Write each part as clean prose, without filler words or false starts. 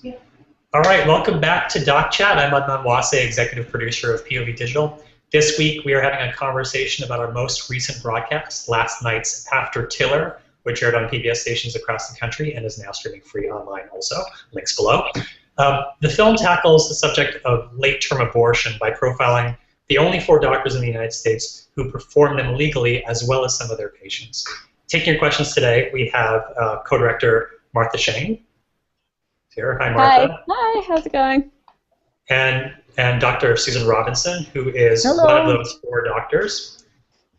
All right, welcome back to Doc Chat. I'm Adnan Wase, executive producer of POV Digital. This week we are having a conversation about our most recent broadcast, last night's After Tiller, which aired on PBS stations across the country and is now streaming free online also. Links below. The film tackles the subject of late-term abortion by profiling the only 4 doctors in the United States who perform them legally, as well as some of their patients. Taking your questions today, we have co-director Martha Shane. Here. Hi, Martha. Hi, how's it going? And Dr. Susan Robinson, who is one of those 4 doctors.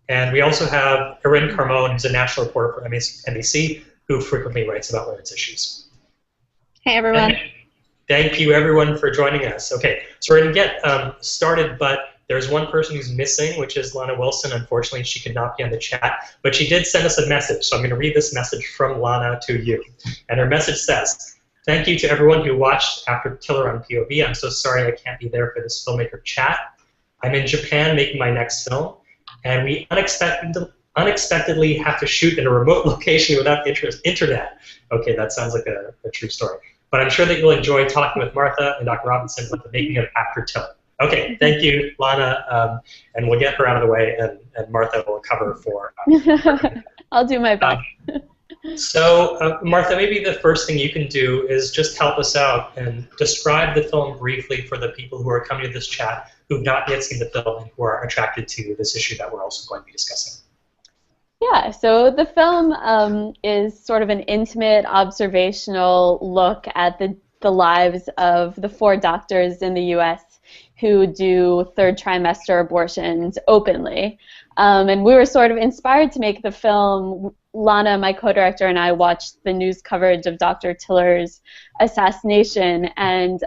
And we also have Irin Carmon, who's a national reporter for NBC, who frequently writes about women's issues. Hey, everyone. And thank you, everyone, for joining us. Okay, so we're going to get started, but there's one person who's missing, which is Lana Wilson. Unfortunately, she could not be on the chat, but she did send us a message. So I'm going to read this message from Lana to you. And her message says, "Thank you to everyone who watched After Tiller on POV. I'm so sorry I can't be there for this Filmmaker chat. I'm in Japan making my next film, and we unexpectedly have to shoot in a remote location without internet." Okay, that sounds like a true story. But I'm sure that you'll enjoy talking with Martha and Dr. Robinson about the making of After Tiller. Okay, thank you, Lana, and we'll get her out of the way, and Martha will cover for. I'll do my best. So, Martha, maybe the first thing you can do is just help us out and describe the film briefly for the people who are coming to this chat who've not yet seen the film and who are attracted to this issue that we're also going to be discussing. Yeah, so the film is sort of an intimate, observational look at the lives of the 4 doctors in the U.S. who do 3rd trimester abortions openly. And we were sort of inspired to make the film. Lana, my co-director, and I watched the news coverage of Dr. Tiller's assassination and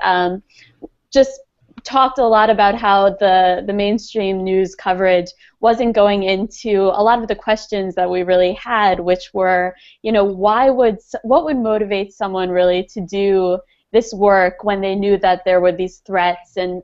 just talked a lot about how the mainstream news coverage wasn't going into a lot of the questions that we really had, which were, you know, what would motivate someone really to do this work when they knew that there were these threats and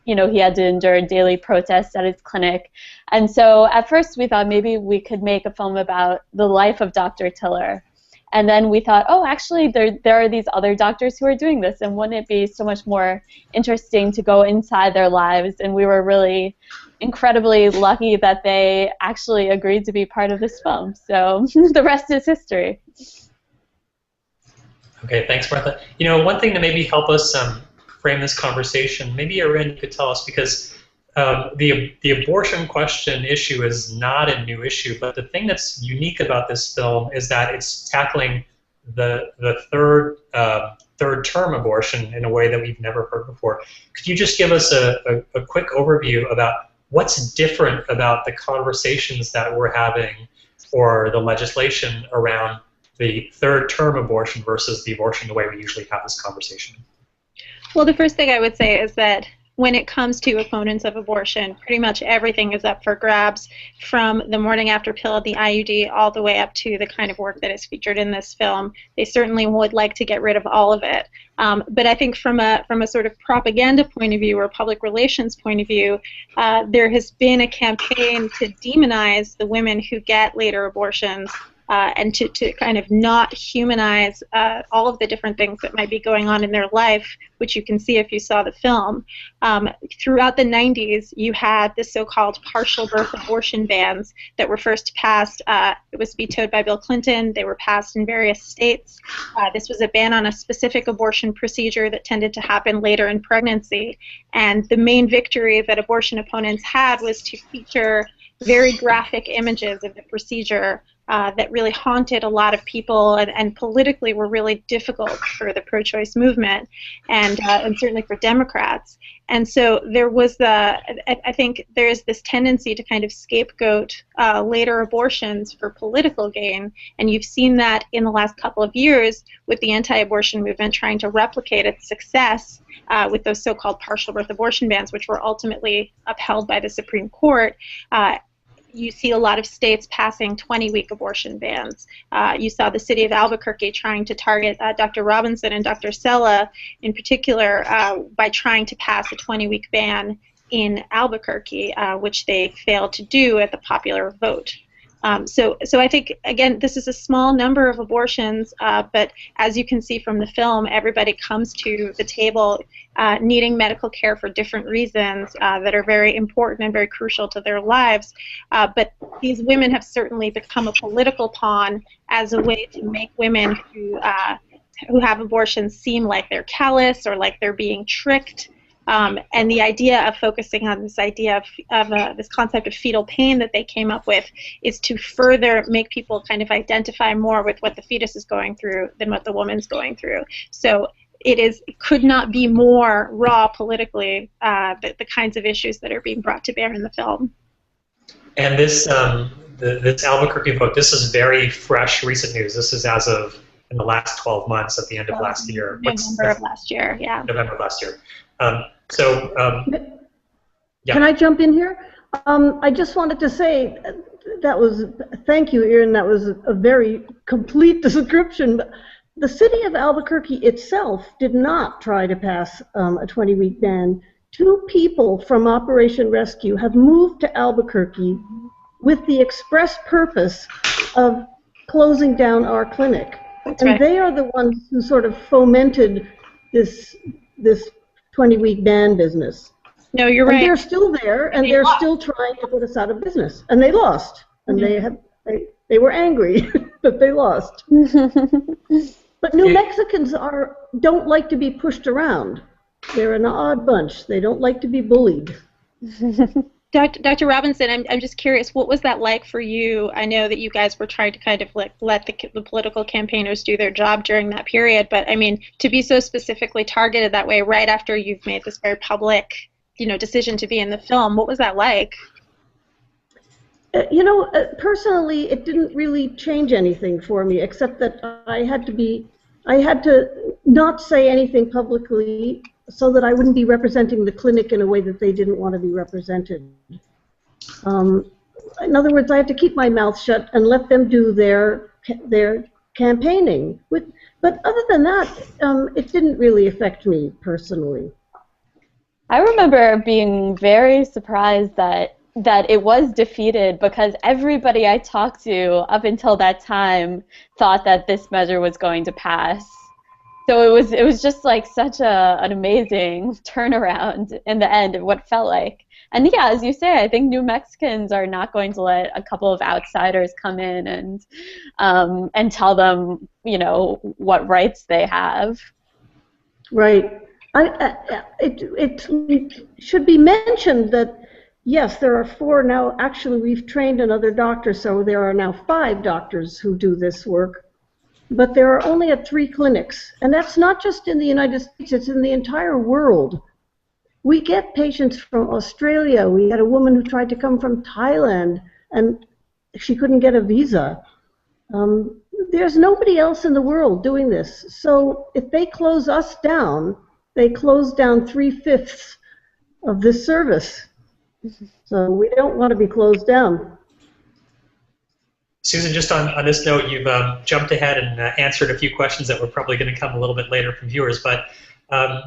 you know, he had to endure daily protests at his clinic. And so at first we thought maybe we could make a film about the life of Dr. Tiller. And then we thought, oh, actually there are these other doctors who are doing this, and wouldn't it be so much more interesting to go inside their lives? And we were really incredibly lucky that they actually agreed to be part of this film. So the rest is history. Okay, thanks, Martha. You know, one thing to maybe help us frame this conversation, maybe Irin could tell us, because the abortion question issue is not a new issue, but the thing that's unique about this film is that it's tackling the third term abortion in a way that we've never heard before. Could you just give us a quick overview about what's different about the conversations that we're having or the legislation around the 3rd term abortion versus the abortion the way we usually have this conversation? Well, the first thing I would say is that when it comes to opponents of abortion, pretty much everything is up for grabs, from the morning after pill, the IUD, all the way up to the kind of work that is featured in this film. They certainly would like to get rid of all of it. But I think from a sort of propaganda point of view or public relations point of view, there has been a campaign to demonize the women who get later abortions. And to kind of not humanize all of the different things that might be going on in their life, which you can see if you saw the film. Throughout the 90s, you had the so-called partial birth abortion bans that were first passed. It was vetoed by Bill Clinton. They were passed in various states. This was a ban on a specific abortion procedure that tended to happen later in pregnancy. And the main victory that abortion opponents had was to feature very graphic images of the procedure that really haunted a lot of people and politically were really difficult for the pro-choice movement and certainly for Democrats. And so there was I think there is this tendency to kind of scapegoat later abortions for political gain, and you've seen that in the last couple of years with the anti-abortion movement trying to replicate its success with those so-called partial birth abortion bans, which were ultimately upheld by the Supreme Court. You see a lot of states passing 20-week abortion bans. You saw the city of Albuquerque trying to target Dr. Robinson and Dr. Sella in particular by trying to pass a 20-week ban in Albuquerque, which they failed to do at the popular vote. So I think, again, this is a small number of abortions, but as you can see from the film, everybody comes to the table needing medical care for different reasons that are very important and very crucial to their lives. But these women have certainly become a political pawn as a way to make women who have abortions seem like they're callous or like they're being tricked. And the idea of focusing on this idea of this concept of fetal pain that they came up with is to further make people kind of identify more with what the fetus is going through than what the woman's going through. So it could not be more raw politically, the kinds of issues that are being brought to bear in the film. And this this Albuquerque vote, this is very fresh, recent news. This is as of in the last 12 months at the end of last year. November of last year, yeah. November of last year. Yeah. Can I jump in here? I just wanted to say thank you, Irin, that was a very complete description. The city of Albuquerque itself did not try to pass a 20-week ban. 2 people from Operation Rescue have moved to Albuquerque with the express purpose of closing down our clinic. That's and right. They are the ones who sort of fomented this 20-week ban business. No, you're right. And they're still there, and they're still trying to put us out of business. And they lost. And they were angry that they lost. But New Mexicans don't like to be pushed around. They're an odd bunch. They don't like to be bullied. Dr. Robinson, I'm just curious, what was that like for you? I know that you guys were trying to kind of let the political campaigners do their job during that period, but I mean, to be so specifically targeted that way right after you've made this very public, decision to be in the film, what was that like? Personally, it didn't really change anything for me, except that I had to not say anything publicly so that I wouldn't be representing the clinic in a way that they didn't want to be represented. In other words, I had to keep my mouth shut and let them do their campaigning. But other than that, it didn't really affect me personally. I remember being very surprised that it was defeated because everybody I talked to up until that time thought that this measure was going to pass. So it was just like such an amazing turnaround in the end of what felt like. And yeah, as you say, I think New Mexicans are not going to let a couple of outsiders come in and tell them, what rights they have. Right. It should be mentioned that yes, there are 4 now. Actually, we've trained another doctor, so there are now 5 doctors who do this work. But there are only at 3 clinics, and that's not just in the United States, it's in the entire world. We get patients from Australia. We had a woman who tried to come from Thailand, and she couldn't get a visa. There's nobody else in the world doing this. So if they close us down, they close down 3/5 of this service. So we don't want to be closed down. Susan, just on this note, you've jumped ahead and answered a few questions that were probably going to come a little bit later from viewers, but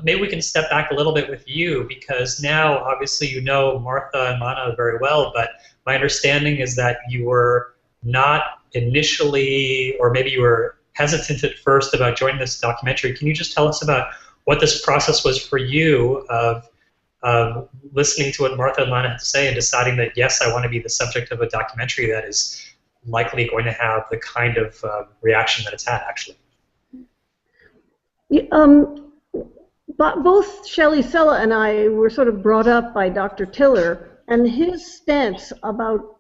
maybe we can step back a little bit with you, because now obviously you know Martha and Lana very well, but my understanding is that you were not initially, or maybe you were hesitant at first about joining this documentary. Can you just tell us about what this process was for you of listening to what Martha and Lana had to say and deciding that, yes, I want to be the subject of a documentary that is likely going to have the kind of reaction that it's had, actually? But both Shelley Sella and I were sort of brought up by Dr. Tiller, and his stance about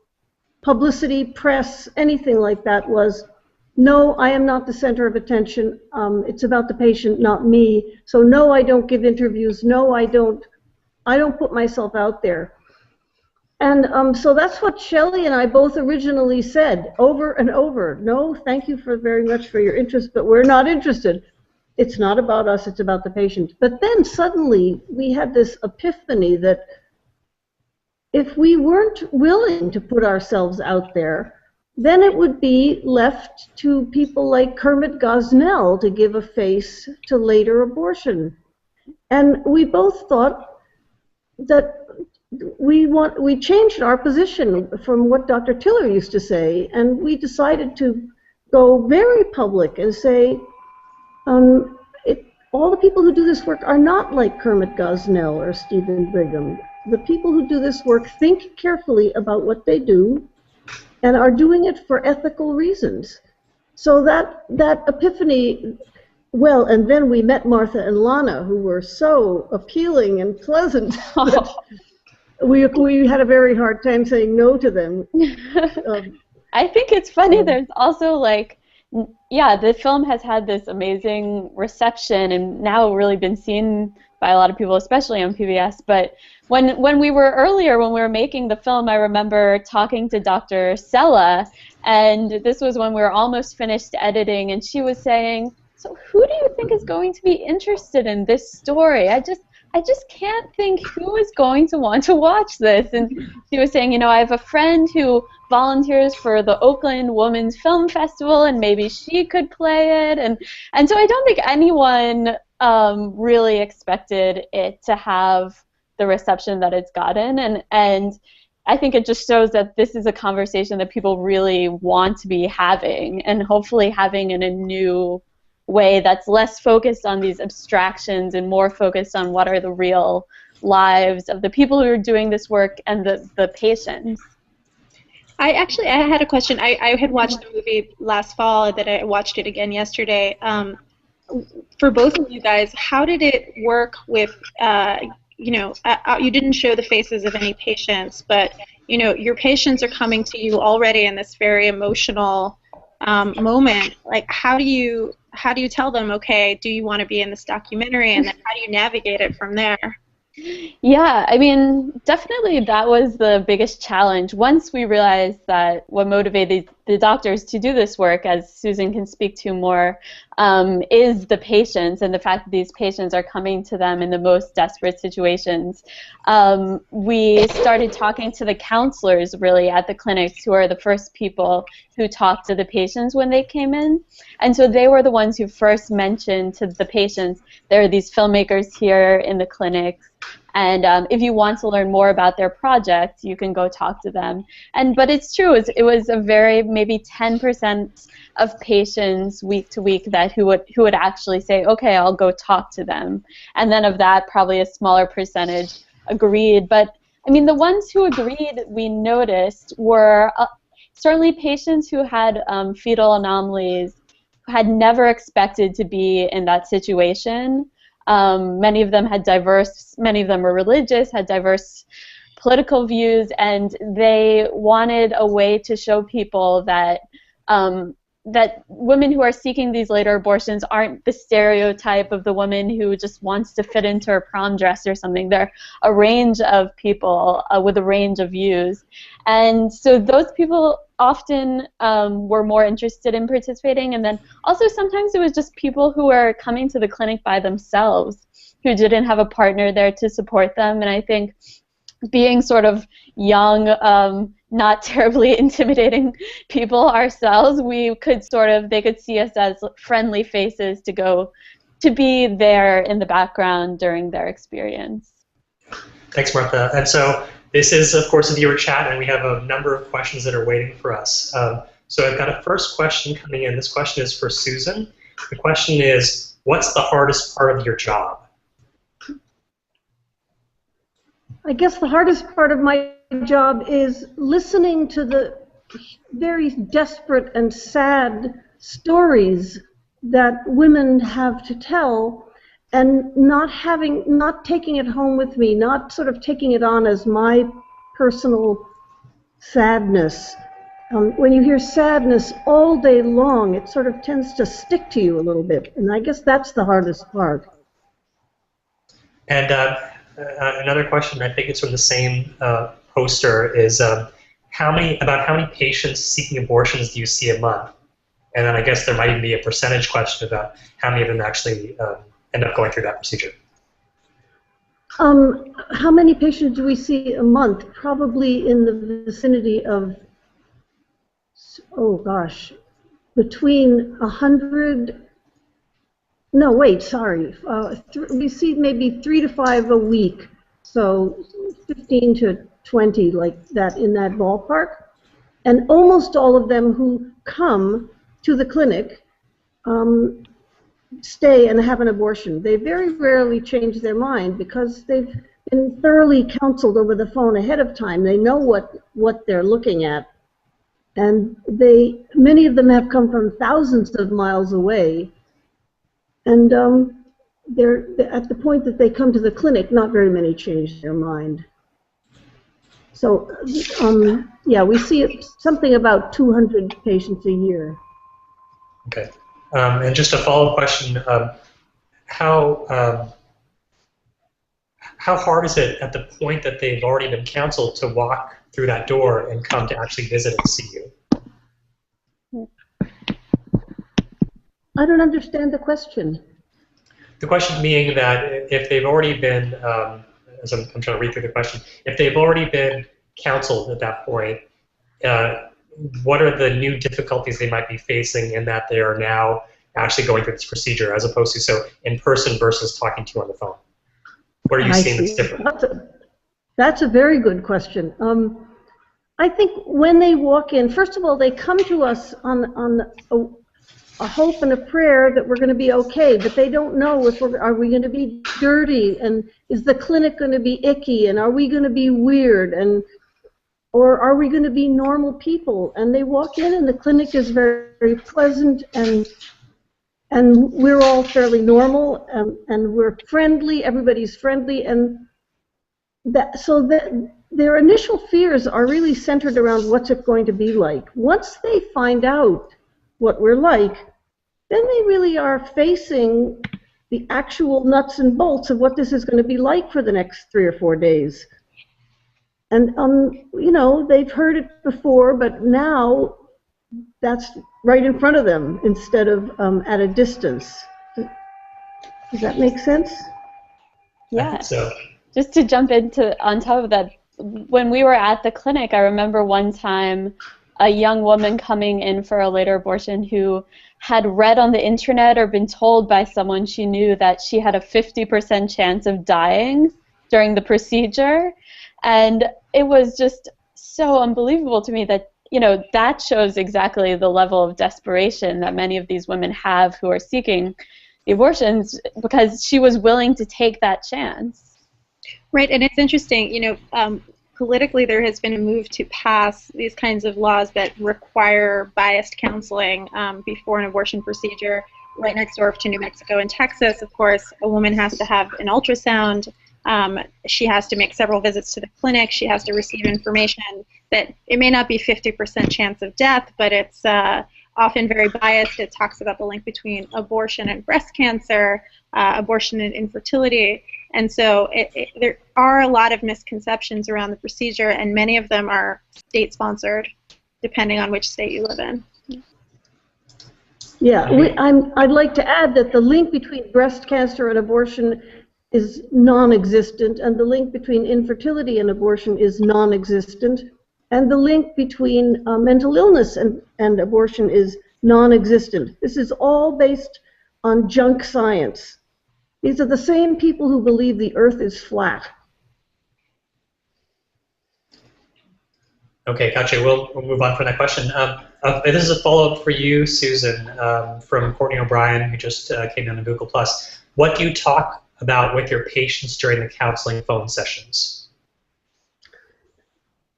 publicity, press, anything like that was, no, I am not the center of attention. It's about the patient, not me. So no, I don't give interviews. No, I don't put myself out there. And so that's what Shelley and I both originally said over and over. No, thank you very much for your interest, but we're not interested. It's not about us, it's about the patient. But then suddenly we had this epiphany that if we weren't willing to put ourselves out there, then it would be left to people like Kermit Gosnell to give a face to later abortion. And we both thought that we changed our position from what Dr. Tiller used to say, and we decided to go very public and say, all the people who do this work are not like Kermit Gosnell or Stephen Brigham. The people who do this work think carefully about what they do and are doing it for ethical reasons. So that epiphany, well, and then we met Martha and Lana, who were so appealing and pleasant that we had a very hard time saying no to them. I think it's funny, there's also like, yeah, the film has had this amazing reception and now really been seen by a lot of people, especially on PBS. But when we were earlier, when we were making the film, I remember talking to Dr. Sella, and this was when we were almost finished editing, and she was saying, so who do you think is going to be interested in this story? I just can't think who is going to want to watch this. And she was saying, you know, I have a friend who volunteers for the Oakland Women's Film Festival, and maybe she could play it. And so I don't think anyone really expected it to have the reception that it's gotten. And I think it just shows that this is a conversation that people really want to be having, and hopefully having in a new way that's less focused on these abstractions and more focused on what are the real lives of the people who are doing this work and the patients. I had a question. I had watched the movie last fall, that I watched it again yesterday. For both of you guys, how did it work with, you know, you didn't show the faces of any patients, but, you know, your patients are coming to you already in this very emotional moment. Like, how do you tell them, okay, do you want to be in this documentary, and then how do you navigate it from there? Yeah, I mean, definitely that was the biggest challenge. Once we realized that what motivated the doctors to do this work, as Susan can speak to more, is the patients and the fact that these patients are coming to them in the most desperate situations. We started talking to the counselors really at the clinics, who are the first people who talked to the patients when they came in. And so they were the ones who first mentioned to the patients, there are these filmmakers here in the clinics, and if you want to learn more about their project, you can go talk to them. But it's true, it was a very, maybe 10% of patients week to week that who would actually say, okay, I'll go talk to them. And then of that, probably a smaller percentage agreed. But I mean, the ones who agreed, we noticed, were certainly patients who had fetal anomalies, had never expected to be in that situation. Many of them many of them were religious, had diverse political views, and they wanted a way to show people that that women who are seeking these later abortions aren't the stereotype of the woman who just wants to fit into her prom dress or something. They're a range of people with a range of views. And so those people often were more interested in participating. And then also sometimes it was just people who were coming to the clinic by themselves, who didn't have a partner there to support them. And I think being sort of young, not terribly intimidating people ourselves, they could see us as friendly faces to be there in the background during their experience. Thanks, Martha. And so this is, of course, a viewer chat, and we have a number of questions that are waiting for us. So I've got a first question coming in. This question is for Susan. The question is, what's the hardest part of your job? I guess the hardest part of my job is listening to the very desperate and sad stories that women have to tell, and not taking it home with me, not sort of taking it on as my personal sadness. When you hear sadness all day long, it sort of tends to stick to you a little bit, and I guess that's the hardest part. And another question, I think it's from the same poster, is how many patients seeking abortions do you see a month? And then I guess there might even be a percentage question about how many of them actually end up going through that procedure. How many patients do we see a month? Probably in the vicinity of, oh gosh, between 100. No, wait, sorry. We see maybe 3 to 5 a week. So 15 to 20, like that, in that ballpark. And almost all of them who come to the clinic stay and have an abortion. They very rarely change their mind because they've been thoroughly counseled over the phone ahead of time. They know what they're looking at. And many of them have come from thousands of miles away. And they're at the point that they come to the clinic, not very many change their mind. So, yeah, we see something about 200 patients a year. Okay. And just a follow-up question, how hard is it at the point that they've already been counseled to walk through that door and come to actually visit and see you? I don't understand the question. The question being that if they've already been, as I'm trying to read through the question, if they've already been counseled at that point, what are the new difficulties they might be facing in that they are now actually going through this procedure, as opposed to so in person versus talking to you on the phone? What are you seeing that's different? That's a very good question. I think when they walk in, first of all, they come to us on a hope and a prayer that we're going to be okay, but they don't know if are we going to be dirty, and is the clinic going to be icky, and are we going to be weird, and or are we going to be normal people? And they walk in, and the clinic is very, very pleasant, and we're all fairly normal, and we're friendly. Everybody's friendly, and so their initial fears are really centered around what's it going to be like. Once they find out what we're like, then they really are facing the actual nuts and bolts of what this is going to be like for the next 3 or 4 days. And you know, they've heard it before, but now that's right in front of them instead of at a distance. Does that make sense? Yeah. So, just to jump into on top of that, when we were at the clinic, I remember one time a young woman coming in for a later abortion who had read on the internet or been told by someone she knew that she had a 50% chance of dying during the procedure. And it was just so unbelievable to me that, you know, that shows exactly the level of desperation that many of these women have who are seeking the abortions, because she was willing to take that chance. Right, and it's interesting, you know, politically there has been a move to pass these kinds of laws that require biased counseling before an abortion procedure. Right next door to New Mexico and Texas, of course, a woman has to have an ultrasound. She has to make several visits to the clinic. She has to receive information that it may not be 50% chance of death, but it's often very biased. It talks about the link between abortion and breast cancer, abortion and infertility. And so there are a lot of misconceptions around the procedure, and many of them are state-sponsored, depending on which state you live in. Yeah, I'd like to add that the link between breast cancer and abortion is non-existent, and the link between infertility and abortion is non-existent, and the link between mental illness and abortion is non-existent. This is all based on junk science. These are the same people who believe the earth is flat. okay, gotcha. We'll move on from that question. This is a follow-up for you, Susan, from Courtney O'Brien, who just came in on Google+. What do you talk about with your patients during the counseling phone sessions?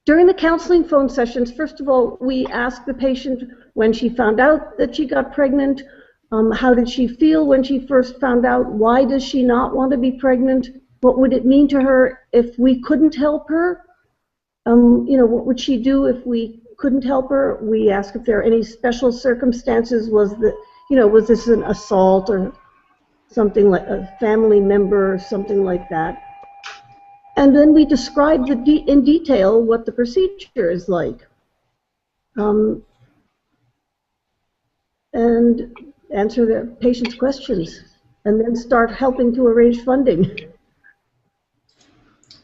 During the counseling phone sessions, first of all, we ask the patient when she found out that she got pregnant, how did she feel when she first found out, why does she not want to be pregnant, what would it mean to her if we couldn't help her, you know, what would she do if we couldn't help her. We ask if there are any special circumstances, was this an assault or something like a family member or something like that. And then we describe in detail what the procedure is like. And answer the patient's questions, and then start helping to arrange funding.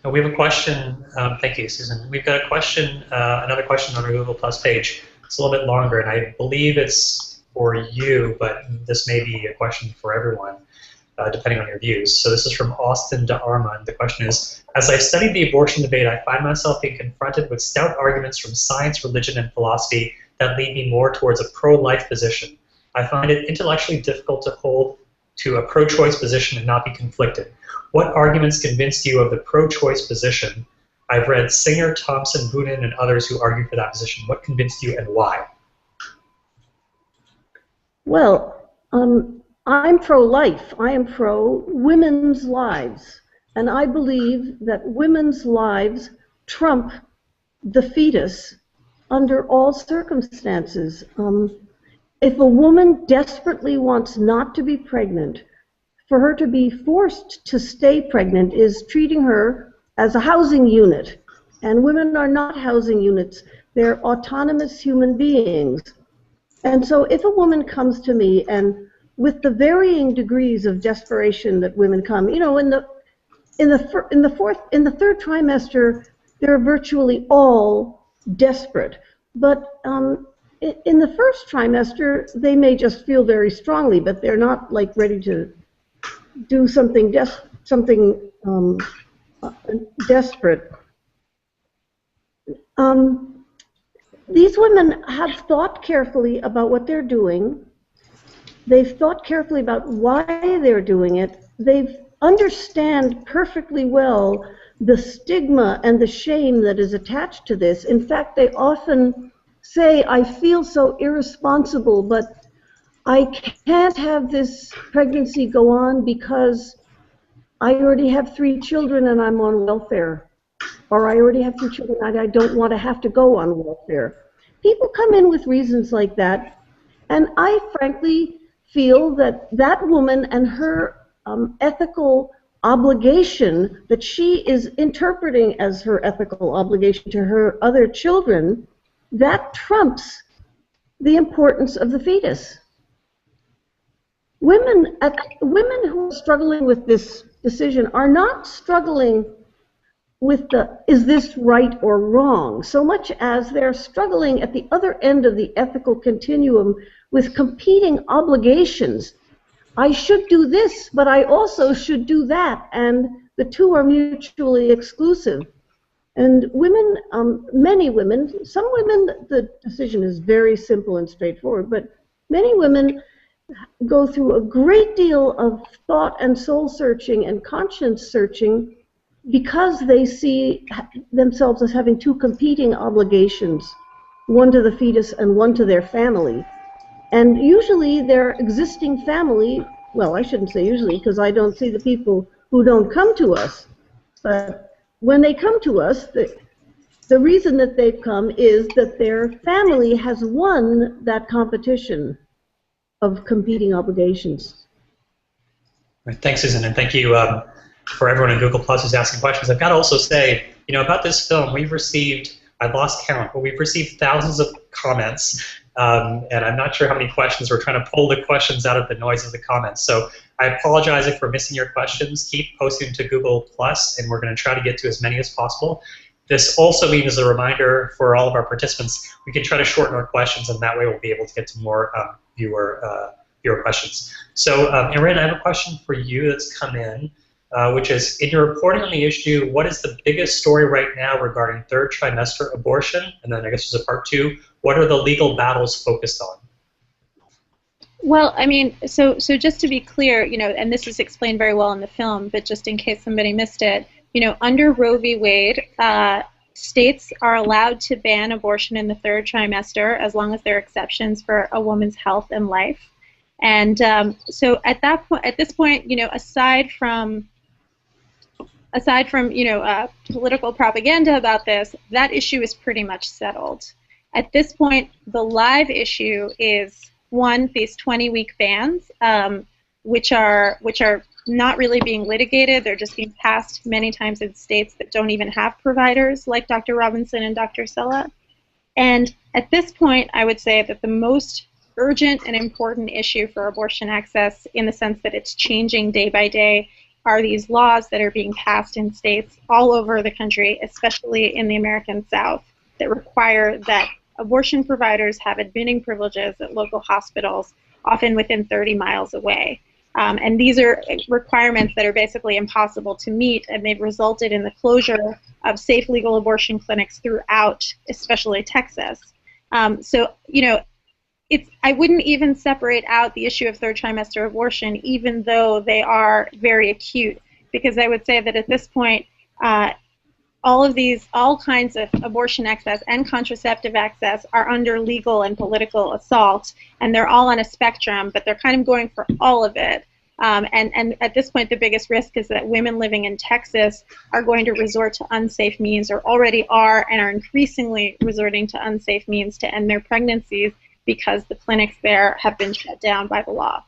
We have a question. Thank you, Susan. We've got a question, another question on our Google Plus page. It's a little bit longer, and I believe it's for you, but this may be a question for everyone. depending on your views. So this is from Austin de Arma, and the question is, as I've studied the abortion debate, I find myself being confronted with stout arguments from science, religion, and philosophy that lead me more towards a pro-life position. I find it intellectually difficult to hold to a pro-choice position and not be conflicted. What arguments convinced you of the pro-choice position? I've read Singer, Thompson, Boonin, and others who argue for that position. What convinced you and why? Well, I'm pro-life. I am pro-women's lives. And I believe that women's lives trump the fetus under all circumstances. If a woman desperately wants not to be pregnant, for her to be forced to stay pregnant is treating her as a housing unit. And women are not housing units. They're autonomous human beings. And so if a woman comes to me, and with the varying degrees of desperation that women come, you know, in the third trimester, they're virtually all desperate. But in the first trimester, they may just feel very strongly, but they're not like ready to do something desperate. These women have thought carefully about what they're doing. They've thought carefully about why they're doing it. They understand perfectly well the stigma and the shame that is attached to this. In fact, they often say, I feel so irresponsible, but I can't have this pregnancy go on because I already have 3 children and I'm on welfare. Or I already have 2 children and I don't want to have to go on welfare. People come in with reasons like that, and I frankly feel that that woman and her ethical obligation that she is interpreting as her ethical obligation to her other children, that trumps the importance of the fetus. Women who are struggling with this decision are not struggling with the, is this right or wrong, so much as they're struggling at the other end of the ethical continuum with competing obligations. I should do this, but I also should do that, and the two are mutually exclusive. And women, many women, some women, the decision is very simple and straightforward, but many women go through a great deal of thought and soul searching and conscience searching because they see themselves as having two competing obligations, one to the fetus and one to their family. And usually their existing family, well, I shouldn't say usually because I don't see the people who don't come to us, but when they come to us, the reason that they've come is that their family has won that competition of competing obligations. Right, thanks, Susan, and thank you for everyone in Google Plus who's asking questions. I've got to also say, you know, about this film, we've received, I've lost count, but we've received thousands of comments, and I'm not sure how many questions. We're trying to pull the questions out of the noise of the comments. So I apologize if we're missing your questions. Keep posting to Google Plus, and we're going to try to get to as many as possible. This also means, as a reminder for all of our participants, we can try to shorten our questions, and that way we'll be able to get to more viewer questions. So, Irin, I have a question for you that's come in, which is, in your reporting on the issue, what is the biggest story right now regarding third trimester abortion? And then I guess there's a part two. What are the legal battles focused on? Well, I mean, so just to be clear, you know, and this is explained very well in the film, but just in case somebody missed it, you know, under Roe v. Wade, states are allowed to ban abortion in the third trimester as long as there are exceptions for a woman's health and life. And so at this point, you know, aside from you know political propaganda about this, that issue is pretty much settled. At this point, the live issue is one, these 20-week bans, which are not really being litigated. They're just being passed many times in states that don't even have providers like Dr. Robinson and Dr. Sella. And at this point, I would say that the most urgent and important issue for abortion access, in the sense that it's changing day by day, are these laws that are being passed in states all over the country, especially in the American South, that require that abortion providers have admitting privileges at local hospitals, often within 30 miles away. And these are requirements that are basically impossible to meet, and they've resulted in the closure of safe legal abortion clinics throughout, especially Texas. So, I wouldn't even separate out the issue of third trimester abortion, even though they are very acute, because I would say that at this point, all kinds of abortion access and contraceptive access are under legal and political assault, and they're all on a spectrum, but they're kind of going for all of it. And at this point, the biggest risk is that women living in Texas are going to resort to unsafe means, or already are, and are increasingly resorting to unsafe means to end their pregnancies because the clinics there have been shut down by the law.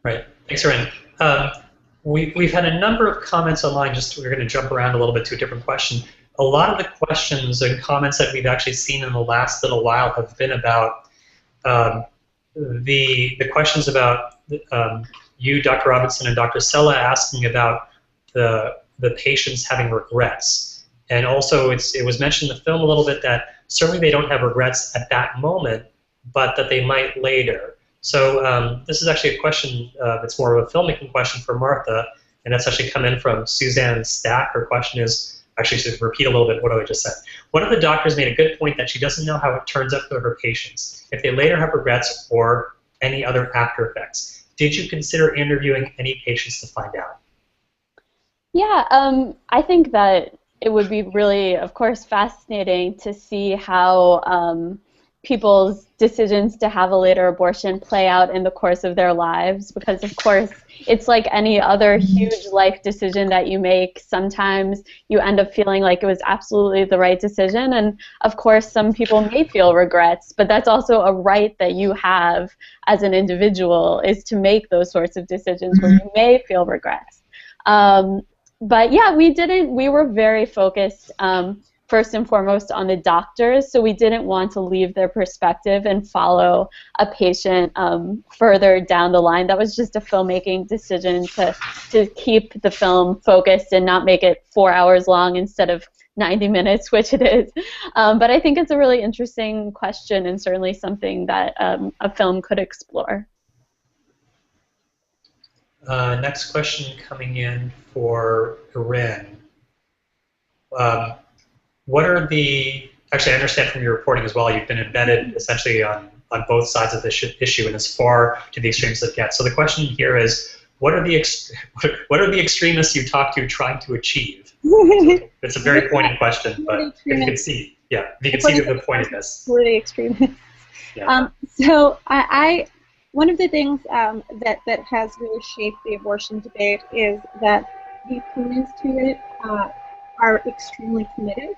Right. Thanks, Irin. We've had a number of comments online. We're going to jump around a little bit to a different question. A lot of the questions and comments that we've actually seen in the last little while have been about the questions about you, Dr. Robinson, and Dr. Sella asking about the patients having regrets. And also, it was mentioned in the film a little bit that certainly they don't have regrets at that moment, but that they might later. So this is actually a question that's more of a filmmaking question for Martha, and that's actually come in from Suzanne Stack. Her question is, actually to repeat a little bit what I just said. One of the doctors made a good point that she doesn't know how it turns out for her patients, if they later have regrets or any other after effects. Did you consider interviewing any patients to find out? Yeah, I think that it would be really, of course, fascinating to see how people's decisions to have a later abortion play out in the course of their lives, because of course it's like any other huge life decision that you make. Sometimes you end up feeling like it was absolutely the right decision, and of course some people may feel regrets, but that's also a right that you have as an individual, is to make those sorts of decisions where you may feel regrets. But yeah, we were very focused first and foremost on the doctors, so we didn't want to leave their perspective and follow a patient further down the line. That was just a filmmaking decision to keep the film focused and not make it 4 hours long instead of 90 minutes, which it is. But I think it's a really interesting question, and certainly something that a film could explore. Next question coming in for Irin. What are actually I understand from your reporting as well, you've been embedded essentially on both sides of this issue and as far to the extremes as it gets. So the question here is, what are the extremists you talk to trying to achieve? It's a very pointed question, but if you can see, the pointedness. We're the extremists. Yeah. So one of the things that has really shaped the abortion debate is that the opponents to it are extremely committed.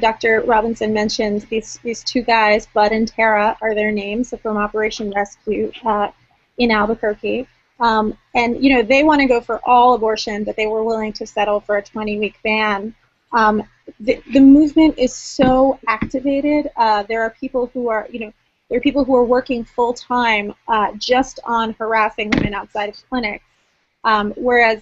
Dr. Robinson mentioned these two guys, Bud and Tara are their names, from Operation Rescue in Albuquerque. And they want to go for all abortion, but they were willing to settle for a 20-week ban. The movement is so activated. There are people who are, working full time just on harassing women outside of clinics. Whereas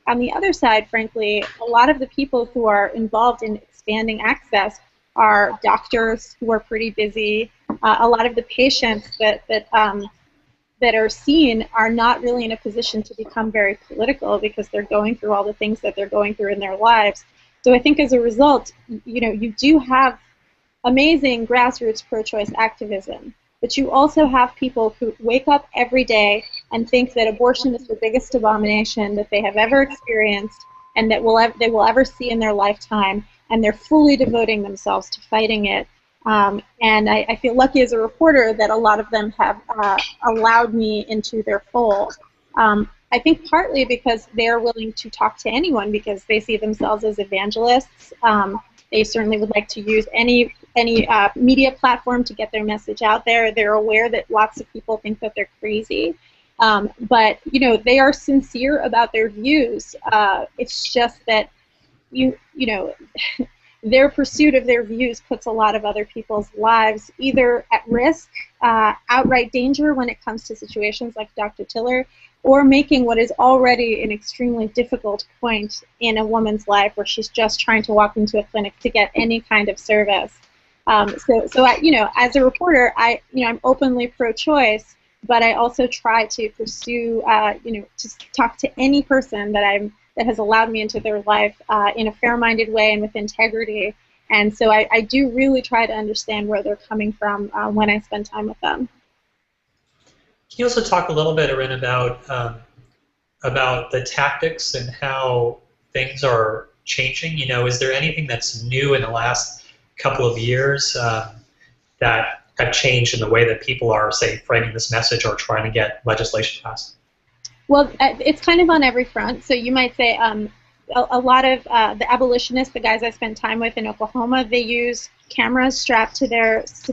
on the other side, frankly, a lot of the people who are involved in expanding access are doctors who are pretty busy. A lot of the patients that are seen are not really in a position to become very political because they're going through all the things that they're going through in their lives. So I think as a result, you do have amazing grassroots pro-choice activism, but you also have people who wake up every day and think that abortion is the biggest abomination that they have ever experienced and that they will ever see in their lifetime, and they're fully devoting themselves to fighting it. And I feel lucky as a reporter that a lot of them have allowed me into their fold. I think partly because they're willing to talk to anyone because they see themselves as evangelists. They certainly would like to use any media platform to get their message out there. They're aware that lots of people think that they're crazy. But, they are sincere about their views. It's just that, their pursuit of their views puts a lot of other people's lives either at risk, outright danger when it comes to situations like Dr. Tiller, or making what is already an extremely difficult point in a woman's life where she's just trying to walk into a clinic to get any kind of service. So as a reporter, I'm openly pro-choice, but I also try to pursue, to talk to any person that has allowed me into their life in a fair-minded way and with integrity. And so I do really try to understand where they're coming from when I spend time with them. Can you also talk a little bit, Irin, about the tactics and how things are changing? Is there anything that's new in the last couple of years that have changed in the way that people are, say, framing this message or trying to get legislation passed? Well, it's kind of on every front. So you might say a lot of the abolitionists, the guys I spent time with in Oklahoma, they use cameras strapped to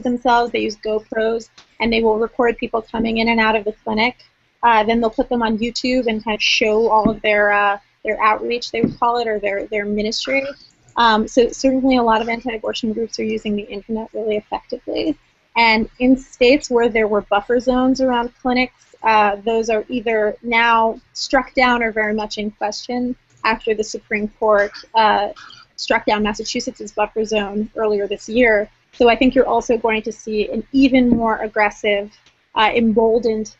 themselves. They use GoPros, and they will record people coming in and out of the clinic. Then they'll put them on YouTube and kind of show all of their outreach, they would call it, or their ministry. So certainly a lot of anti-abortion groups are using the internet really effectively. And in states where there were buffer zones around clinics, those are either now struck down or very much in question after the Supreme Court struck down Massachusetts' buffer zone earlier this year. So I think you're also going to see an even more aggressive, emboldened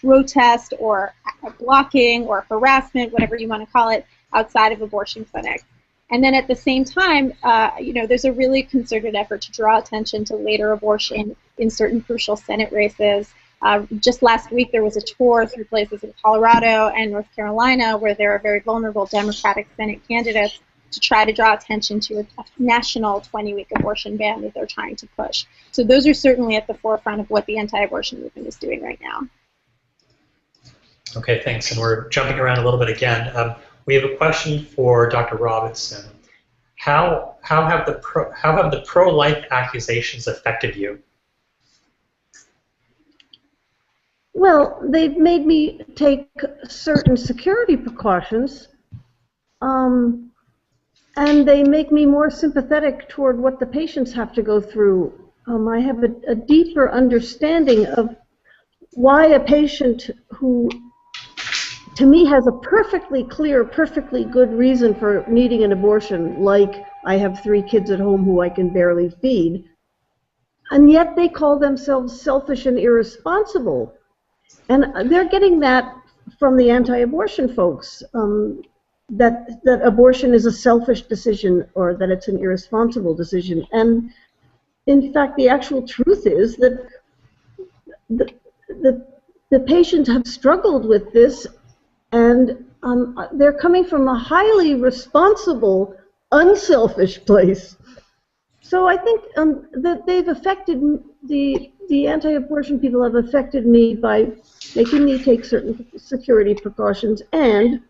protest or blocking or harassment, whatever you want to call it, outside of abortion clinics. And then at the same time, there's a really concerted effort to draw attention to later abortion in certain crucial Senate races. Just last week, there was a tour through places in Colorado and North Carolina where there are very vulnerable Democratic Senate candidates to try to draw attention to a national 20-week abortion ban that they're trying to push. So those are certainly at the forefront of what the anti-abortion movement is doing right now. Okay, thanks. And we're jumping around a little bit again. We have a question for Dr. Robinson. How have the pro-life accusations affected you? Well, they've made me take certain security precautions, and they make me more sympathetic toward what the patients have to go through. I have a deeper understanding of why a patient who, to me, has a perfectly clear, perfectly good reason for needing an abortion, like I have 3 kids at home who I can barely feed, and yet they call themselves selfish and irresponsible. And they're getting that from the anti-abortion folks, that abortion is a selfish decision or that it's an irresponsible decision. And in fact, the actual truth is that the patients have struggled with this, and they're coming from a highly responsible, unselfish place. So I think that they've affected the anti-abortion people have affected me by making me take certain security precautions and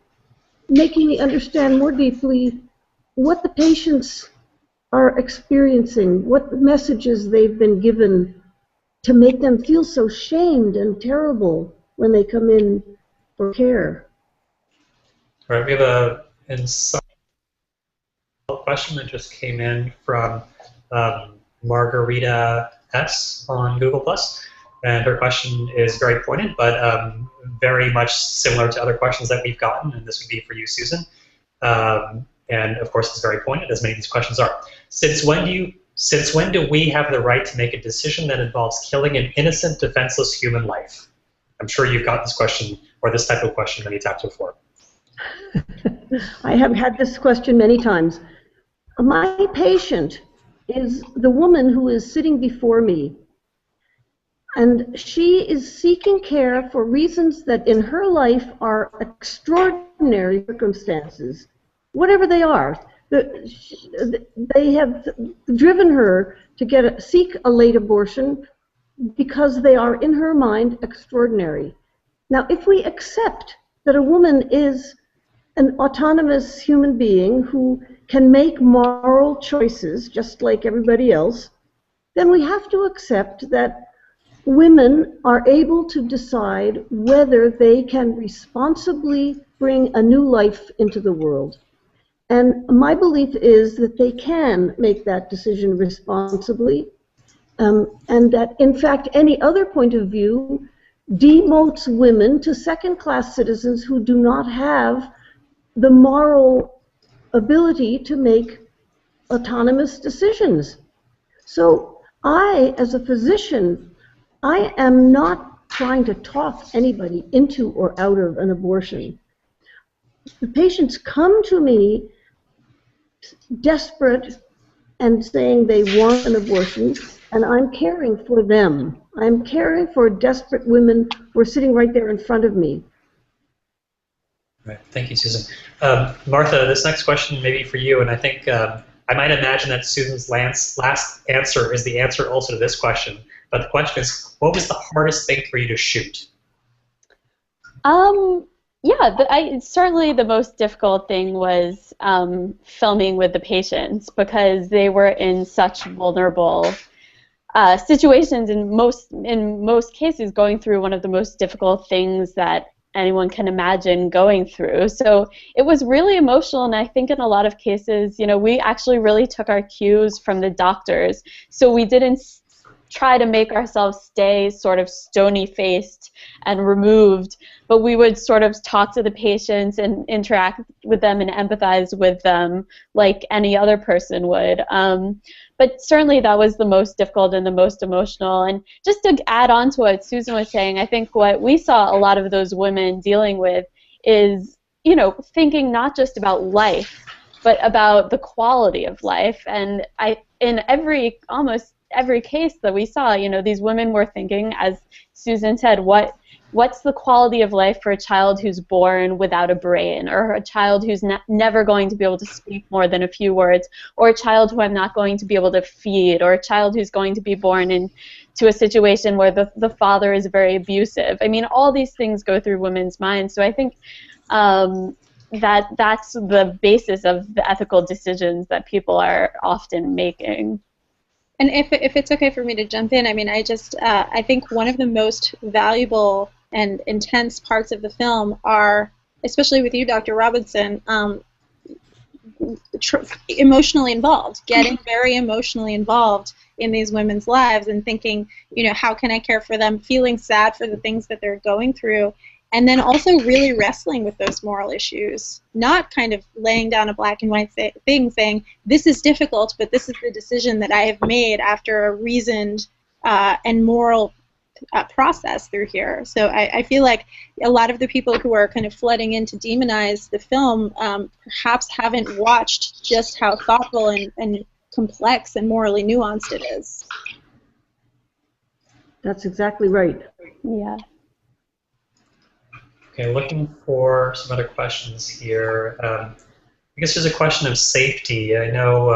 making me understand more deeply what the patients are experiencing, what messages they've been given to make them feel so shamed and terrible when they come in for care. All right, we have a question that just came in from Margarita S. on Google+. And her question is very pointed, but very much similar to other questions that we've gotten, and this would be for you, Susan. And of course, it's very pointed, as many of these questions are. Since when do we have the right to make a decision that involves killing an innocent, defenseless human life? I'm sure you've got this question, or this type of question, many times before. I have had this question many times. My patient is the woman who is sitting before me, and she is seeking care for reasons that in her life are extraordinary circumstances, whatever they are. They have driven her to seek a late abortion because they are, in her mind, extraordinary. Now, if we accept that a woman is an autonomous human being who can make moral choices just like everybody else, then we have to accept that women are able to decide whether they can responsibly bring a new life into the world. And my belief is that they can make that decision responsibly, and that, in fact, any other point of view demotes women to second-class citizens who do not have the moral ability to make autonomous decisions. So I, as a physician, I am not trying to talk anybody into or out of an abortion. The patients come to me desperate and saying they want an abortion, and I'm caring for them. I'm caring for desperate women who are sitting right there in front of me. Right. Thank you, Susan. Martha, this next question may be for you, and I think I might imagine that Susan's last answer is the answer also to this question. But the question is, what was the hardest thing for you to shoot? Yeah, certainly the most difficult thing was filming with the patients, because they were in such vulnerable situations, in most cases going through one of the most difficult things that anyone can imagine going through. So it was really emotional, and I think in a lot of cases, we actually really took our cues from the doctors. So we didn't try to make ourselves stay sort of stony-faced and removed, but we would sort of talk to the patients and interact with them and empathize with them like any other person would. But certainly that was the most difficult and the most emotional. And just to add on to what Susan was saying, I think what we saw a lot of those women dealing with is, thinking not just about life, but about the quality of life. And in almost every case that we saw, these women were thinking, as Susan said, what's the quality of life for a child who's born without a brain, or a child who's never going to be able to speak more than a few words, or a child who I'm not going to be able to feed, or a child who's going to be born into a situation where the father is very abusive. I mean, all these things go through women's minds. So I think that's the basis of the ethical decisions that people are often making. And if it's okay for me to jump in, I mean, I think one of the most valuable and intense parts of the film are, especially with you, Dr. Robinson, emotionally involved, getting very emotionally involved in these women's lives and thinking, how can I care for them, feeling sad for the things that they're going through, and then also really wrestling with those moral issues, not kind of laying down a black and white thing saying, this is difficult, but this is the decision that I have made after a reasoned and moral process through here. So I feel like a lot of the people who are kind of flooding in to demonize the film perhaps haven't watched just how thoughtful and complex and morally nuanced it is. That's exactly right. Yeah. Okay, looking for some other questions here. I guess there's a question of safety. I know,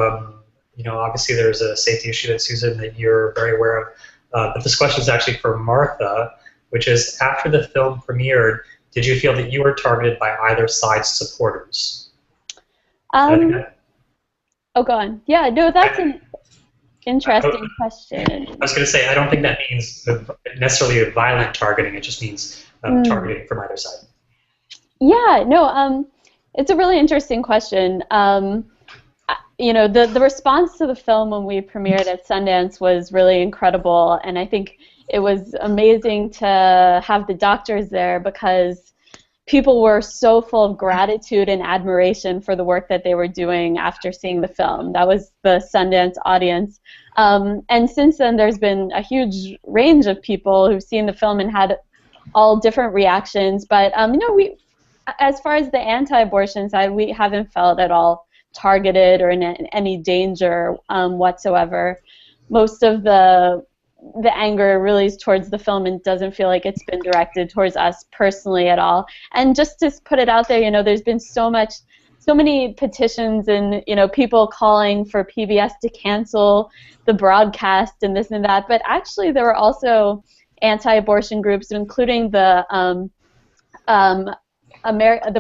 obviously there's a safety issue that Susan, that you're very aware of. But this question is actually for Martha, which is, after the film premiered, did you feel that you were targeted by either side's supporters? Oh, go on. Yeah, no, that's an interesting question. I was going to say, I don't think that means necessarily a violent targeting. It just means targeting from either side. Yeah, no, it's a really interesting question. The response to the film when we premiered at Sundance was really incredible, and I think it was amazing to have the doctors there, because people were so full of gratitude and admiration for the work that they were doing after seeing the film. That was the Sundance audience. And since then, there's been a huge range of people who've seen the film and had all different reactions. But we, as far as the anti-abortion side, we haven't felt at all targeted or in any danger whatsoever. Most of the anger really is towards the film and doesn't feel like it's been directed towards us personally at all. And just to put it out there, there's been so many petitions and people calling for PBS to cancel the broadcast and this and that. But actually, there were also anti-abortion groups, including the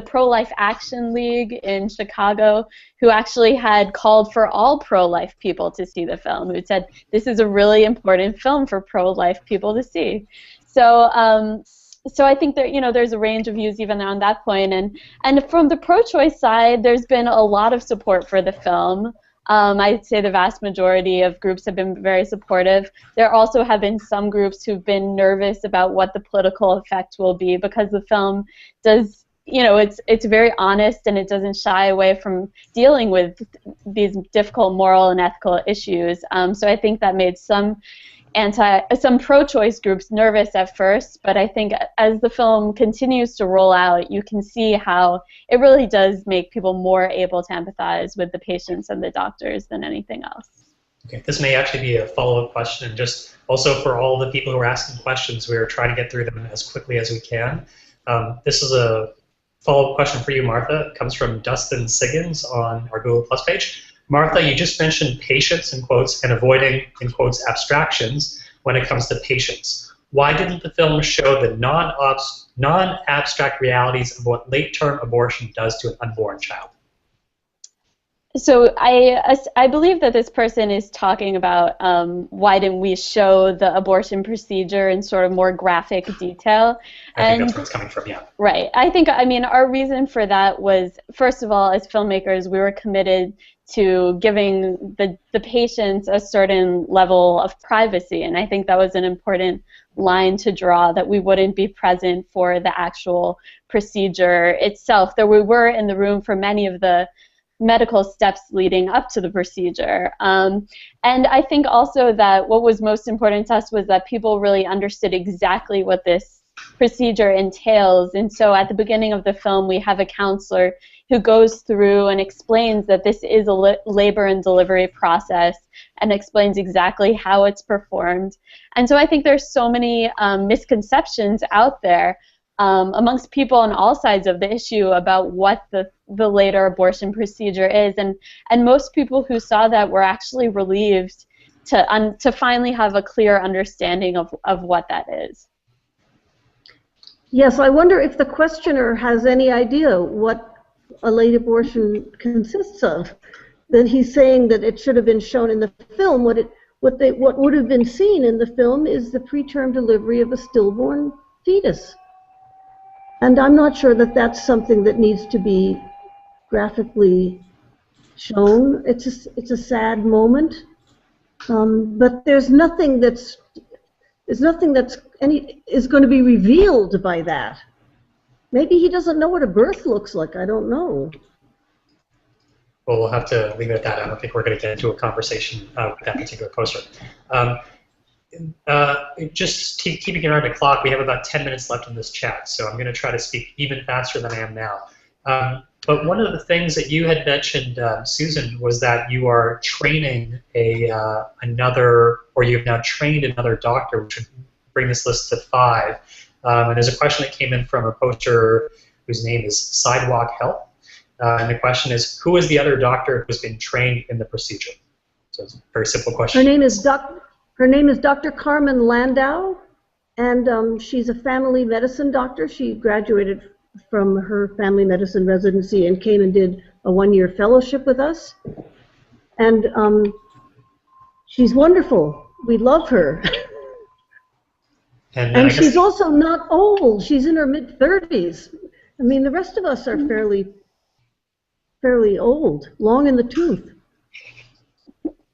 Pro-Life Action League in Chicago, who actually had called for all pro-life people to see the film, who said this is a really important film for pro-life people to see. So I think that there's a range of views even on that point, and from the pro-choice side, there's been a lot of support for the film. I'd say the vast majority of groups have been very supportive. There also have been some groups who've been nervous about what the political effect will be, because the film does, it's very honest and it doesn't shy away from dealing with these difficult moral and ethical issues. So I think that made some some pro-choice groups nervous at first, but I think as the film continues to roll out, you can see how it really does make people more able to empathize with the patients and the doctors than anything else. Okay, this may actually be a follow-up question, and just also for all the people who are asking questions, we're trying to get through them as quickly as we can. This is a follow-up question for you, Martha. It comes from Dustin Siggins on our Google Plus page. Martha, you just mentioned patients, in quotes, and avoiding, in quotes, abstractions when it comes to patients. Why didn't the film show the non-abstract realities of what late-term abortion does to an unborn child? So I believe that this person is talking about why didn't we show the abortion procedure in sort of more graphic detail. I think that's where it's coming from, yeah. Right. I mean, our reason for that was, first of all, as filmmakers, we were committed to giving the patients a certain level of privacy, and I think that was an important line to draw, that we wouldn't be present for the actual procedure itself, though we were in the room for many of the medical steps leading up to the procedure. And I think also that what was most important to us was that people really understood exactly what this procedure entails. And so at the beginning of the film, we have a counselor who goes through and explains that this is a labor and delivery process and explains exactly how it's performed. And so I think there's so many misconceptions out there amongst people on all sides of the issue about what the later abortion procedure is, and most people who saw that were actually relieved to finally have a clear understanding of what that is. Yes, I wonder if the questioner has any idea what a late abortion consists of. Then he's saying that it should have been shown in the film. What would have been seen in the film is the preterm delivery of a stillborn fetus. And I'm not sure that that's something that needs to be graphically shown. It's a sad moment, but there's nothing is going to be revealed by that. Maybe he doesn't know what a birth looks like. I don't know. Well, we'll have to leave it at that. I don't think we're going to get into a conversation with that particular poster. Just keeping an eye on the clock, we have about 10 minutes left in this chat, so I'm going to try to speak even faster than I am now. But one of the things that you had mentioned, Susan, was that you are training another doctor, which would bring this list to 5. And there's a question that came in from a poster whose name is Sidewalk Health. And the question is, who is the other doctor who's been trained in the procedure? So it's a very simple question. Her name is Dr. Carmon Landau, and she's a family medicine doctor. She graduated from her family medicine residency and came and did a 1-year fellowship with us. And she's wonderful. We love her. And she's also not old. She's in her mid-30s. I mean, the rest of us are fairly old, long in the tooth.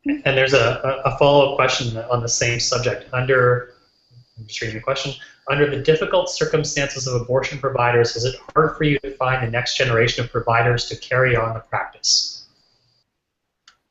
And there's a follow-up question on the same subject. I'm just reading the question. Under the difficult circumstances of abortion providers, is it hard for you to find the next generation of providers to carry on the practice?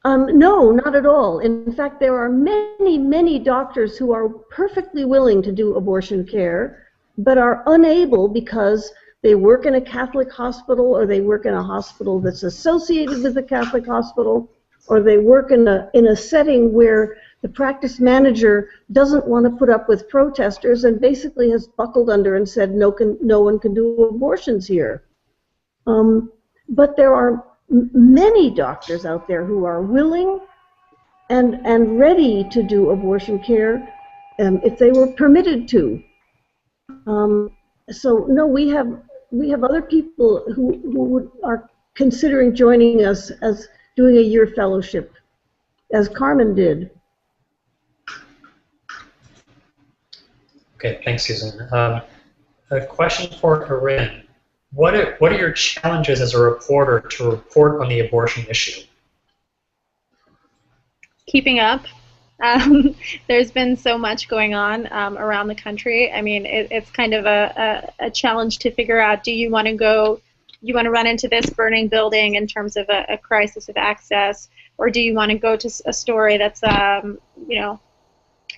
No, not at all. In fact, there are many, many doctors who are perfectly willing to do abortion care, but are unable because they work in a Catholic hospital, or they work in a hospital that's associated with a Catholic hospital, or they work in a setting where the practice manager doesn't want to put up with protesters and basically has buckled under and said no one can do abortions here. But there are many doctors out there who are willing and ready to do abortion care if they were permitted to. So no, we have other people who are considering joining us as doing a year fellowship, as Carmen did. Okay, thanks, Susan. A question for Irin. What are your challenges as a reporter to report on the abortion issue? Keeping up. There's been so much going on around the country. I mean, it's kind of a challenge to figure out, do you want to run into this burning building in terms of a crisis of access, or do you want to go to a story that's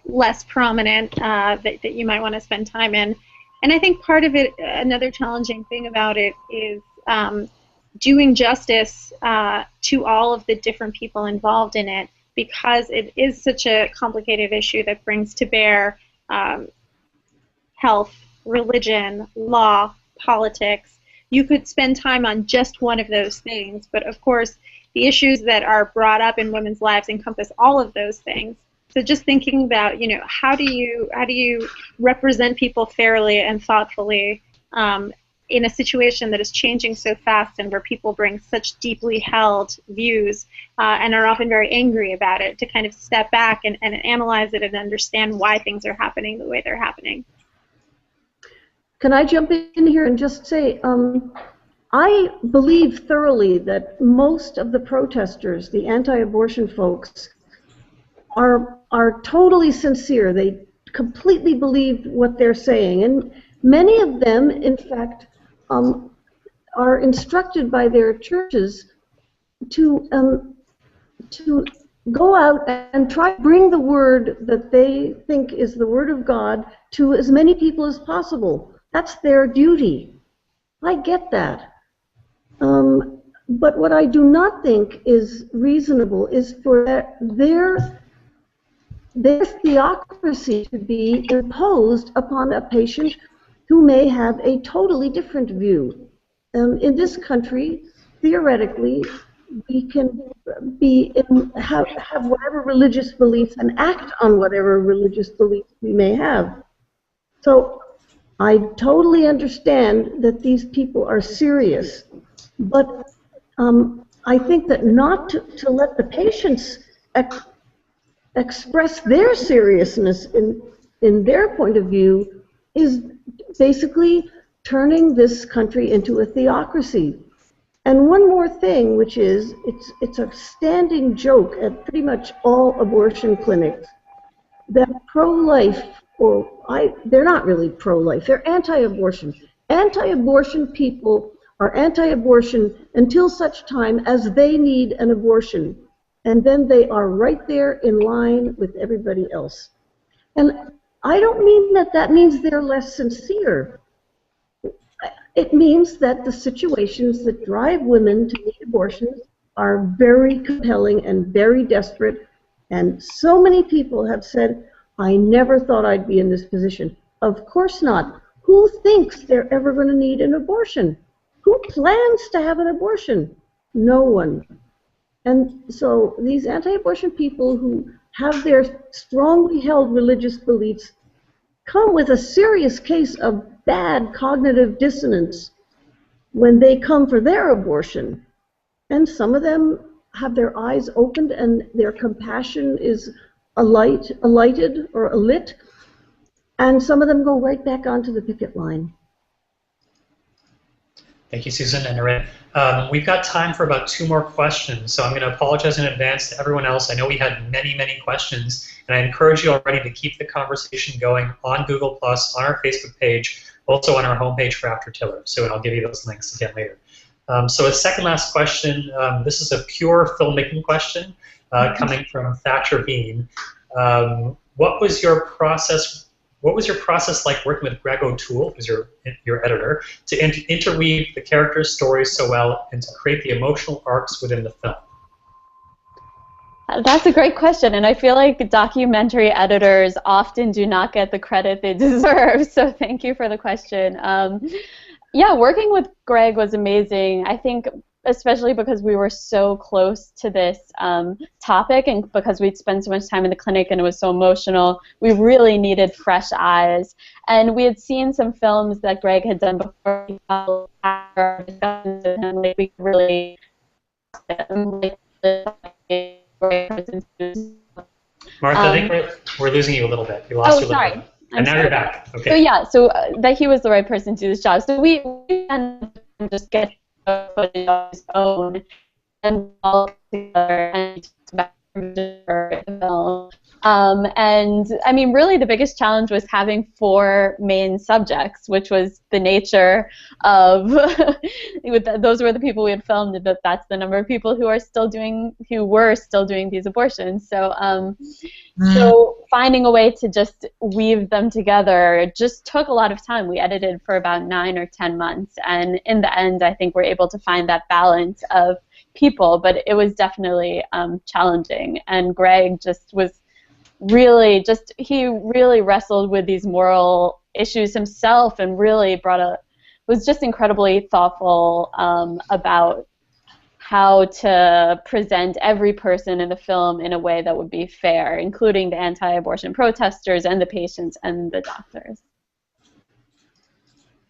less prominent that you might want to spend time in. And I think part of it, another challenging thing about it is doing justice to all of the different people involved in it, because it is such a complicated issue that brings to bear health, religion, law, politics. You could spend time on just one of those things, but of course the issues that are brought up in women's lives encompass all of those things. So just thinking about, how do you represent people fairly and thoughtfully in a situation that is changing so fast and where people bring such deeply held views and are often very angry about it, to kind of step back and analyze it and understand why things are happening the way they're happening. Can I jump in here and just say, I believe thoroughly that most of the protesters, the anti-abortion folks, are totally sincere. They completely believe what they're saying, and many of them, in fact, are instructed by their churches to go out and try to bring the word that they think is the word of God to as many people as possible. That's their duty. I get that. But what I do not think is reasonable is for their theocracy to be imposed upon a patient who may have a totally different view. In this country, theoretically, we can have whatever religious beliefs and act on whatever religious beliefs we may have. So I totally understand that these people are serious, but I think that not to let the patients express their seriousness in their point of view is basically turning this country into a theocracy. And one more thing, which is, it's a standing joke at pretty much all abortion clinics, that pro-life, they're not really pro-life, they're anti-abortion. Anti-abortion people are anti-abortion until such time as they need an abortion. And then they are right there in line with everybody else. And I don't mean that means they're less sincere. It means that the situations that drive women to need abortions are very compelling and very desperate. And so many people have said, I never thought I'd be in this position. Of course not. Who thinks they're ever going to need an abortion? Who plans to have an abortion? No one. And so these anti-abortion people who have their strongly held religious beliefs come with a serious case of bad cognitive dissonance when they come for their abortion. And some of them have their eyes opened and their compassion is alighted or alit, and some of them go right back onto the picket line. Thank you, Susan and Irin. We've got time for about 2 more questions, so I'm going to apologize in advance to everyone else. I know we had many, many questions, and I encourage you already to keep the conversation going on Google+, on our Facebook page, also on our homepage for After Tiller. So I'll give you those links again later. So a second last question. This is a pure filmmaking question coming from Thatcher Bean. What was your process like working with Greg O'Toole, who's your editor, to interweave the characters' stories so well and to create the emotional arcs within the film? That's a great question, and I feel like documentary editors often do not get the credit they deserve, so thank you for the question. Yeah, working with Greg was amazing. I think especially because we were so close to this topic and because we'd spent so much time in the clinic and it was so emotional, we really needed fresh eyes. And we had seen some films that Greg had done before. Our discussions with him, like, we could really Martha, I think we're losing you a little bit. We lost you a little bit. And now you're back. Okay. So yeah, so that he was the right person to do this job. So we can just get footage on his own and all together and And I mean, really the biggest challenge was having 4 main subjects, which was the nature of, those were the people we had filmed, but that's the number of people who were still doing these abortions. So finding a way to just weave them together just took a lot of time. We edited for about 9 or 10 months, and in the end, I think we're able to find that balance of people, but it was definitely challenging. And Greg he really wrestled with these moral issues himself, and really was just incredibly thoughtful about how to present every person in the film in a way that would be fair, including the anti-abortion protesters and the patients and the doctors.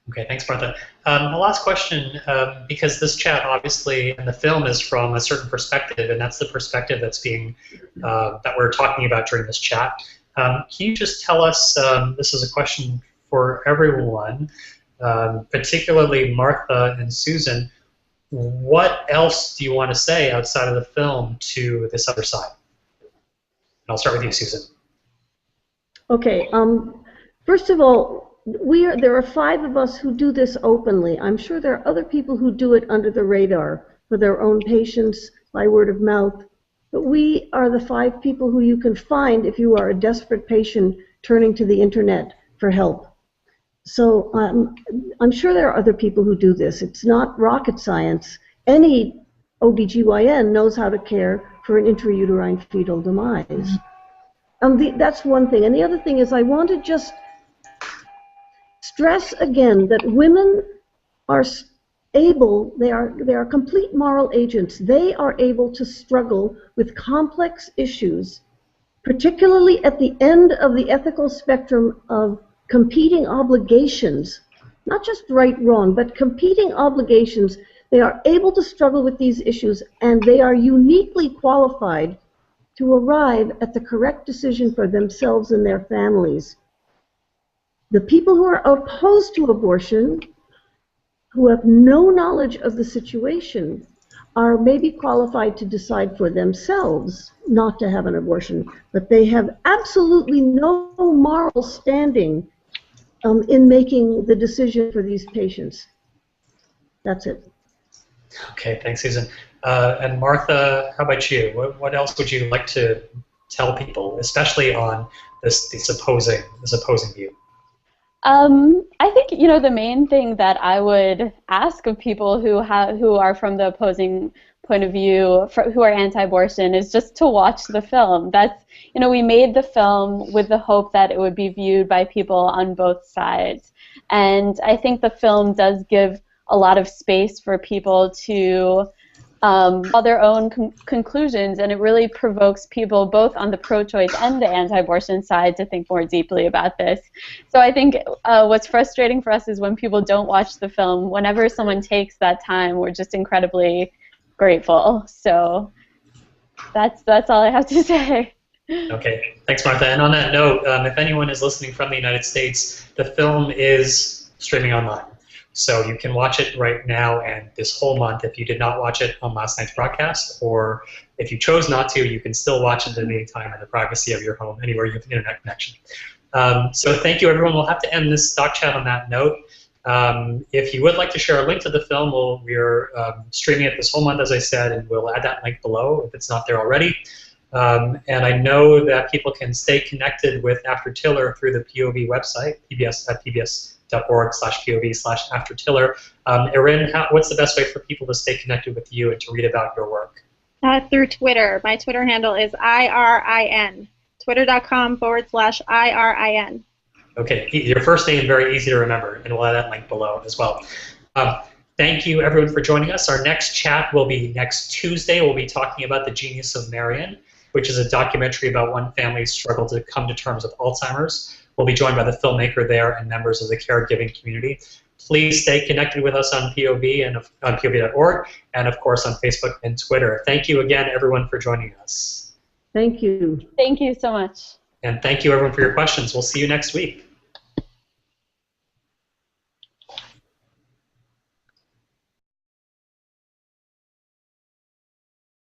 Okay, thanks, Martha. The last question, because this chat obviously and the film is from a certain perspective, and that's the perspective that's that we're talking about during this chat. Can you just tell us, this is a question for everyone, particularly Martha and Susan, what else do you want to say outside of the film to this other side? And I'll start with you, Susan. Okay. First of all, there are 5 of us who do this openly. I'm sure there are other people who do it under the radar for their own patients, by word of mouth. But we are the 5 people who you can find if you are a desperate patient turning to the internet for help. So I'm sure there are other people who do this. It's not rocket science. Any OBGYN knows how to care for an intrauterine fetal demise. That's one thing. And the other thing is, I want to just stress again that women are able, they are complete moral agents. They are able to struggle with complex issues, particularly at the end of the ethical spectrum of competing obligations, not just right, wrong, but competing obligations. They are able to struggle with these issues, and they are uniquely qualified to arrive at the correct decision for themselves and their families. The people who are opposed to abortion, who have no knowledge of the situation, are maybe qualified to decide for themselves not to have an abortion, but they have absolutely no moral standing in making the decision for these patients. That's it. Okay, thanks, Susan. And Martha, how about you? What else would you like to tell people, especially on this opposing view? I think, the main thing that I would ask of people who are from the opposing point of view, who are anti-abortion, is just to watch the film. That's, we made the film with the hope that it would be viewed by people on both sides. And I think the film does give a lot of space for people to draw their own conclusions, and it really provokes people both on the pro-choice and the anti-abortion side to think more deeply about this. So I think what's frustrating for us is when people don't watch the film. Whenever someone takes that time, we're just incredibly grateful. So that's all I have to say. Okay, thanks, Martha. And on that note, if anyone is listening from the United States, the film is streaming online. So you can watch it right now and this whole month. If you did not watch it on last night's broadcast, or if you chose not to, you can still watch it at any time in the privacy of your home, anywhere you have an internet connection. So thank you, everyone. We'll have to end this stock chat on that note. If you would like to share a link to the film, we're streaming it this whole month, as I said, and we'll add that link below if it's not there already. And I know that people can stay connected with After Tiller through the POV website, pbs.org/POV/AfterTiller. Irin, what's the best way for people to stay connected with you and to read about your work? Through Twitter. My Twitter handle is IRIN. Twitter.com/IRIN. Okay, your first name is very easy to remember, and we'll add that link below as well. Thank you, everyone, for joining us. Our next chat will be next Tuesday. We'll be talking about The Genius of Marion, which is a documentary about one family's struggle to come to terms with Alzheimer's. We'll be joined by the filmmaker there and members of the caregiving community. Please stay connected with us on POV and on POV.org, and of course on Facebook and Twitter. Thank you again, everyone, for joining us. Thank you. Thank you so much. And thank you, everyone, for your questions. We'll see you next week.